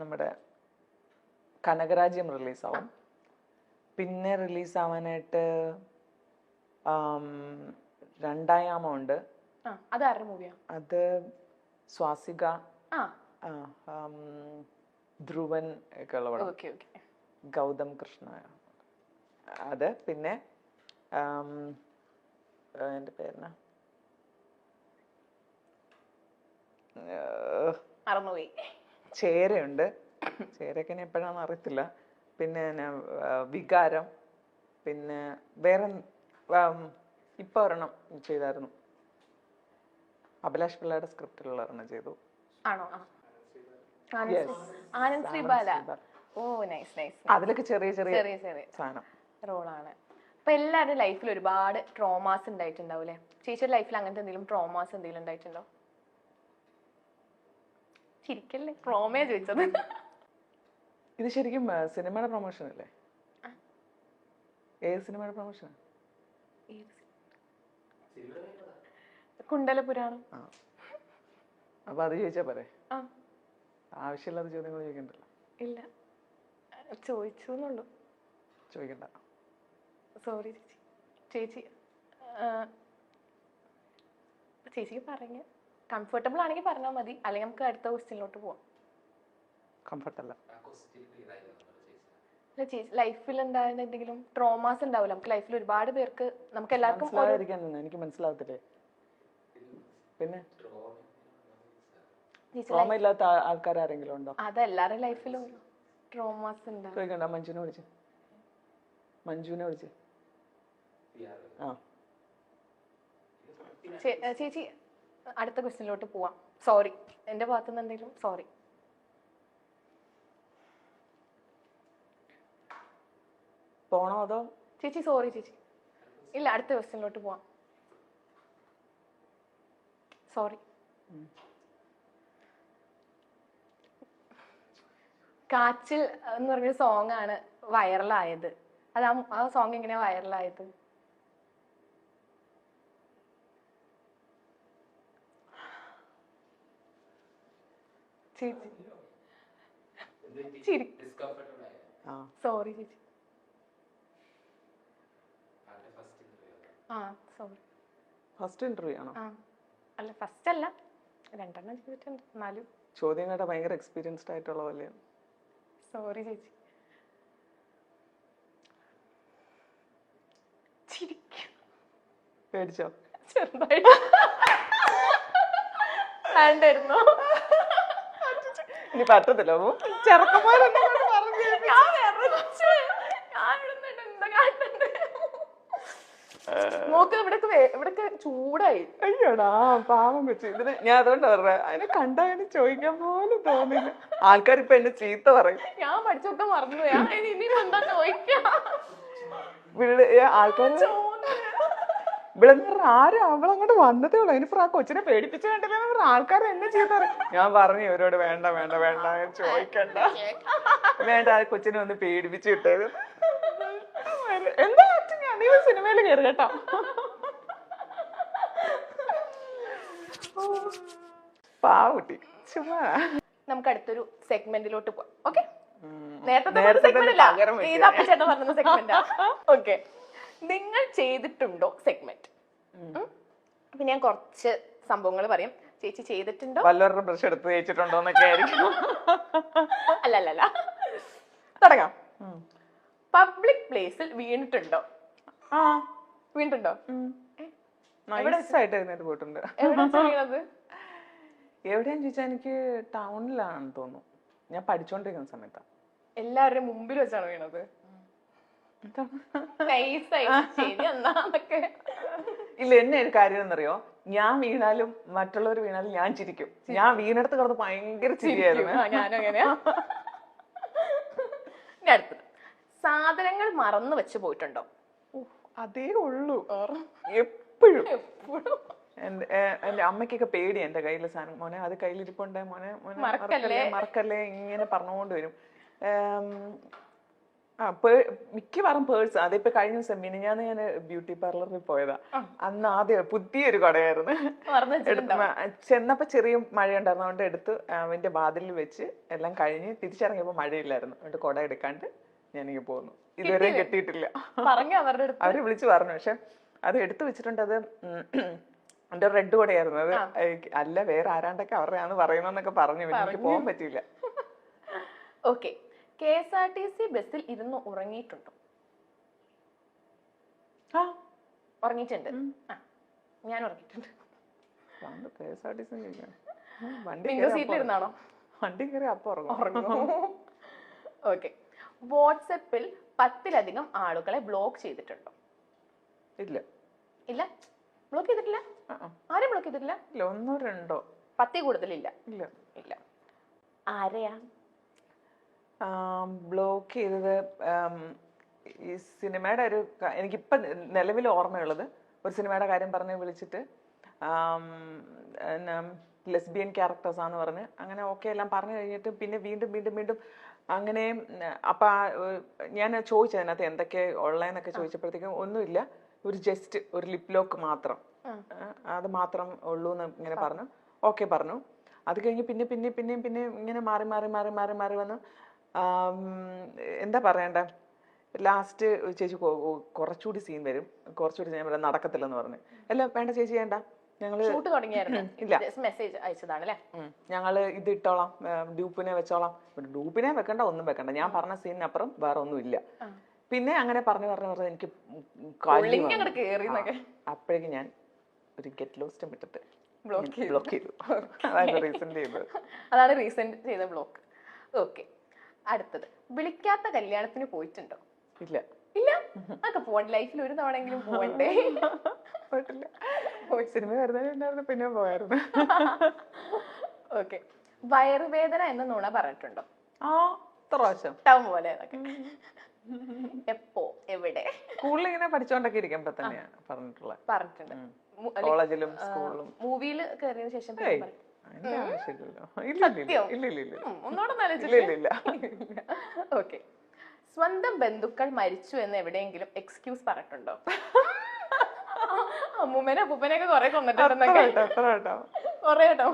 നമ്മുടെ കനകരാജ്യം റിലീസാവും. പിന്നെ റിലീസാവാനായിട്ട് രണ്ടായാമുണ്ട്. അതാരുടെ മൂവിയാ? അത് സ്വാസിക, ധ്രുവൻ ഒക്കെ ഉള്ള പടം. ഗൗതം കൃഷ്ണ അത്. പിന്നെ എൻ്റെ പേരിന ചേരയുണ്ട്. ചേരയൊക്കെ ഇനി എപ്പോഴാണെന്ന് അറിയത്തില്ല. പിന്നെ വികാരം. പിന്നെ വേറെ ഇപ്പൊ ഒരെണ്ണം ചെയ്തായിരുന്നു. അഭിലാഷ് പിള്ളയുടെ സ്ക്രിപ്റ്റിലുള്ള ഒരെണ്ണം ചെയ്തു. അതിലൊക്കെ ചെറിയ ചെറിയ സാധനം റോളാണ്. അപ്പൊ എല്ലാവരുടെ ലൈഫിൽ ഒരുപാട് ട്രോമാസ് ഉണ്ടായിട്ടുണ്ടാവൂലേ? ചേച്ചിയുടെ ലൈഫിൽ അങ്ങനത്തെ എന്തെങ്കിലും ട്രോമാസ് എന്തെങ്കിലും ഉണ്ടായിട്ടുണ്ടോ? ചിരിക്കല്ലേ, ട്രോമയാ ചോദിച്ചത്. ഇത് ശരിക്കും സിനിമയുടെ പ്രൊമോഷൻ അല്ലേ? ഏത് സിനിമയുടെ പ്രൊമോഷൻ? കുണ്ടലപുരാണം. അപ്പൊ അത് ചോദിച്ചാ പോരെ? ആവശ്യമില്ലാത്ത ചോദ്യങ്ങൾ ചോദിക്കണ്ടല്ലോ. ഇല്ല, ചോദിച്ചു. ചോദിക്കണ്ട. സോറി ചേച്ചി. ചേച്ചിക്ക് പറഞ്ഞ കംഫർട്ടബിൾ ആണെങ്കിൽ പറഞ്ഞാൽ മതി, അല്ലെങ്കിൽ നമുക്ക് അടുത്ത ക്വസ്റ്റ്യനിലോട്ട് പോവാം. കംഫർട്ടല്ല. ചേച്ചി ലൈഫിൽ എന്തായാലും എന്തെങ്കിലും ട്രോമാസ് ഉണ്ടാവില്ല നമുക്ക് ലൈഫിൽ? ഒരുപാട് പേർക്ക്, നമുക്ക് എല്ലാവർക്കും എനിക്ക് മനസ്സിലാവത്തില്ലേ? പിന്നെ ട്രോമ ഇല്ലാത്ത ആൾക്കാർ ആരെങ്കിലും ഉണ്ടോ? അതെല്ലാരുടെ ലൈഫിലും ട്രോമാസ് ഉണ്ടാവും. ചോദിക്കണ്ട. മഞ്ജുവിനെ വിളിച്ച്. ചേച്ചി അടുത്ത ക്വസ്റ്റ്യനിലോട്ട് പോവാം. സോറി, എന്റെ ഭാഗത്തുനിന്ന് എന്തെങ്കിലും സോറി. പോണോ അതോ? ചേച്ചി സോറി ചേച്ചി. ഇല്ല, അടുത്ത ക്വസ്റ്റ്യനിലോട്ട് പോവാം. സോറി. കാച്ചിൽ എന്ന് പറഞ്ഞ സോങ് ആണ് വൈറലായത്. അത് ആ സോങ് എങ്ങനെയാ വൈറലായത്? സോറി ചേച്ചി. സോറി. ഫസ്റ്റ് ഇന്റർവ്യൂ ആണോ? അല്ല, ഫസ്റ്റ് അല്ല, 2 ചെയ്തിട്ടുണ്ട്. എന്നാലും ചോദ്യം കേട്ട ഭയങ്കര എക്സ്പീരിയൻസ്ഡ് ആയിട്ടുള്ള പോലെയാണ്. സോറി ചേച്ചി. പേടിച്ചോ? ചെറുതായിട്ട്. വേണ്ടായിരുന്നോ? ഇനി പറ്റത്തില്ല. ചെറുക്കന്മാരെന്നെ നോക്ക്, ഇവിടൊക്കെ ചൂടായി. അയ്യോടാ പാവം വെച്ചു. ഇതിന് ഞാൻ അതുകൊണ്ട് പറഞ്ഞ അതിനെ കണ്ടാലും ചോദിക്കാൻ പോലും തോന്നില്ല. ആൾക്കാരിപ്പൊ എന്നെ ചീത്ത പറയും. ഞാൻ പഠിച്ചൊക്കെ മറന്നുപോയാ. ഇനി എന്താ ചോദിക്കാം? ആൾക്കാർ ഇവിടെ ആരും അവളങ്ങോട്ട് വന്നതേ ഉള്ളു. അതിനിപ്പോ ആ കൊച്ചിനെ പേടിപ്പിച്ചു കണ്ടില്ല. ആൾക്കാർ എന്നെ ചീത്ത പറയും. ഞാൻ പറഞ്ഞു ഇവരോട് വേണ്ട വേണ്ട വേണ്ട ചോദിക്കണ്ട, വേണ്ട, ആ കൊച്ചിനെ ഒന്ന് പേടിപ്പിച്ചു കിട്ടത്. എന്താ നീ സിനിമയിൽ കയറി കേട്ടോ. പാവൂട്ടി ചുമ്മാ. നമുക്ക് അടുത്തൊരു സെഗ്മെന്റിലോട്ട് പോവാം. ഓക്കെ, നേരത്തെ ചേട്ടൻ പറഞ്ഞ സെഗ്മെന്റ്. ഓക്കെ, നിങ്ങൾ ചെയ്തിട്ടുണ്ടോ സെഗ്മെന്റ്. അപ്പൊ ഞാൻ കുറച്ച് സംഭവങ്ങൾ പറയാം. ചേച്ചി ചെയ്തിട്ടുണ്ടോ? വല്ലവരുടെ ബ്രഷ് എടുത്ത് തേച്ചിട്ടുണ്ടോ എന്നൊക്കെ ആയിരിക്കും. അല്ലല്ല, തുടങ്ങാം. പബ്ലിക് പ്ലേസിൽ വീണിട്ടുണ്ടോ? വീണിട്ടുണ്ടോ? പോയിട്ടുണ്ട്. എവിടെയാന്ന് ചോദിച്ചാൽ എനിക്ക് ടൗണിലാണെന്ന് തോന്നുന്നു. ഞാൻ പഠിച്ചോണ്ടിരിക്കുന്ന സമയത്താ. എല്ലാവരുടെയും മുമ്പിൽ വെച്ചാണ് വീണത്? ഇല്ല, എന്നെ ഒരു കാര്യം എന്നറിയോ, ഞാൻ വീണാലും മറ്റുള്ളവർ വീണാലും ഞാൻ ചിരിക്കും. ഞാൻ വീണെടുത്ത് കിടന്ന് ഭയങ്കര ചിരിയായിരുന്നു. ഞാനങ്ങനെ. അടുത്തത്, സാധനങ്ങൾ മറന്നു വെച്ച് പോയിട്ടുണ്ടോ? അതേ ഉള്ളൂ, എപ്പോഴും. എന്റെ അമ്മയ്ക്കൊക്കെ പേടി എന്റെ കയ്യിലെ സാധനം. മോനെ അത് കയ്യിലിരിപ്പുണ്ടേ, മോനെ മോനെ മറക്കല്ലേ ഇങ്ങനെ പറഞ്ഞുകൊണ്ട് വരും. മിക്കവാറും പേഴ്സ്. അതിപ്പോ കഴിഞ്ഞ ദിവസം ഞാൻ ബ്യൂട്ടി പാർലറിൽ പോയതാ. അന്ന് ആദ്യം പുതിയൊരു കുടയായിരുന്നു. ചെന്നപ്പോ ചെറിയ മഴ ഉണ്ടായിരുന്നതുകൊണ്ട് എടുത്ത് അവന്റെ വാതിലിൽ വെച്ച് എല്ലാം കഴിഞ്ഞ് തിരിച്ചിറങ്ങിയപ്പോ മഴയില്ലായിരുന്നു. അതുകൊണ്ട് കുട എടുക്കാണ്ട് ഞാനിങ്ങനെ പോകുന്നു. ഇതുവരെ കിട്ടിയിട്ടില്ല. അവര് വിളിച്ചു പറഞ്ഞു. പക്ഷെ അത് എടുത്തു വെച്ചിട്ടുണ്ട്. അത് എന്റെ റെഡ് കുടയായിരുന്നു. അത് അല്ല വേറെ ആരാണ്ടൊക്കെ അവരുടെയാന്ന് പറയുന്നൊക്കെ പറഞ്ഞു. എനിക്ക് പോകാൻ പറ്റിയില്ല. ഓക്കെ, KSRTC ബസ്സിൽ ഇരുന്ന് ഉറങ്ങിയിട്ടുണ്ടോ? ഉറങ്ങിയിട്ടുണ്ട്. ഞാൻ ഉറങ്ങിയിട്ടുണ്ട്. വണ്ടി കയറി അപ്പൊ ഉറങ്ങും. ഓക്കെ, വാട്സപ്പിൽ 10-ലധികം ആളുകളെ ബ്ലോക്ക് ചെയ്തിട്ടുണ്ടോ? ഇല്ല. ഇല്ല, ബ്ലോക്ക് ചെയ്തിട്ടില്ല. ആരും ബ്ലോക്ക് ചെയ്തിട്ടില്ല? ഇല്ല, 1-2 10 കൂടുതലില്ല. ഇല്ല ഇല്ല. ആരെയാ ബ്ലോക്ക് ചെയ്തത്? ഈ സിനിമയുടെ ഒരു എനിക്കിപ്പം നിലവിൽ ഓർമ്മയുള്ളത്, ഒരു സിനിമയുടെ കാര്യം പറഞ്ഞ് വിളിച്ചിട്ട് ലെസ്ബിയൻ ക്യാരക്ടേഴ്സാന്ന് പറഞ്ഞ് അങ്ങനെ ഓക്കെ എല്ലാം പറഞ്ഞു കഴിഞ്ഞിട്ട് പിന്നെ വീണ്ടും അങ്ങനെ. അപ്പൊ ഞാൻ ചോദിച്ചു അതിനകത്ത് എന്തൊക്കെ ഉള്ളതെന്നൊക്കെ ചോദിച്ചപ്പോഴത്തേക്കും ഒന്നുമില്ല, ഒരു ജസ്റ്റ് ഒരു ലിപ് ലോക്ക് മാത്രം, അത് മാത്രം ഉള്ളൂ എന്ന് ഇങ്ങനെ പറഞ്ഞു. ഓക്കെ പറഞ്ഞു. അത് കഴിഞ്ഞ് പിന്നെ ഇങ്ങനെ മാറി വന്നു. എന്താ പറയണ്ട, ലാസ്റ്റ് ചേച്ചി കുറച്ചുകൂടി സീൻ വരും, കുറച്ചുകൂടി ഞാൻ പറയാം നടക്കത്തില്ലെന്ന് പറഞ്ഞു. അല്ല വേണ്ട ചേച്ചി വേണ്ട, ഞങ്ങള് ഇല്ല മെസ്സേജ് അയച്ചതാണ്. ഞങ്ങള് ഇത് ഇട്ടോളാം, ഡ്യൂപ്പിനെ വെച്ചോളാം. ഡ്യൂപ്പിനെ വെക്കണ്ട, ഒന്നും വെക്കണ്ട, ഞാൻ പറഞ്ഞ സീനിനപ്പുറം വേറെ ഒന്നും ഇല്ല. പിന്നെ അങ്ങനെ പറഞ്ഞു എനിക്ക് അപ്പോഴേക്കും ഞാൻ ഒരു ഗെറ്റ് ലോസ്റ്റ് ഇട്ടിട്ട് ബ്ലോക്ക് ചെയ്തു. അതാണ് റീസെന്റ് ചെയ്ത ബ്ലോക്ക്. ഓക്കെ, അടുത്തത്, വിളിക്കാത്ത കല്യാണത്തിന് പോയിട്ടുണ്ടോ? ഇല്ല. ഇല്ല, അതൊക്കെ പോകണ്ട, ലൈഫിൽ ഒരു തവണയെങ്കിലും പോകണ്ടേ? പോയിട്ടില്ല. സിനിമ വരുന്നുണ്ടായിരുന്നു, പിന്നെ പോയായിരുന്നു. ഓക്കെ, വയറുവേദന എന്ന് നുണ പറഞ്ഞിട്ടുണ്ടോ? പോലെ എപ്പോ എവിടെ? സ്കൂളിൽ ഇങ്ങനെ പഠിച്ചോണ്ടൊക്കെ ഇരിക്കുമ്പോ തന്നെയാണ് പറഞ്ഞിട്ടുണ്ട്. കോളേജിലും സ്കൂളിലും. മൂവിയിൽ കയറിയതിനു ശേഷം ഓക്കെ, സ്വന്തം ബന്ധുക്കൾ മരിച്ചു എന്ന് എവിടെയെങ്കിലും എക്സ്ക്യൂസ് പറഞ്ഞിട്ടുണ്ടോ? അമ്മൂമ്മനെ അപ്പൂപ്പനെയൊക്കെ കൊറേ കൊന്നിട്ടുണ്ടെന്നൊക്കെ. കൊറേ കേട്ടോ.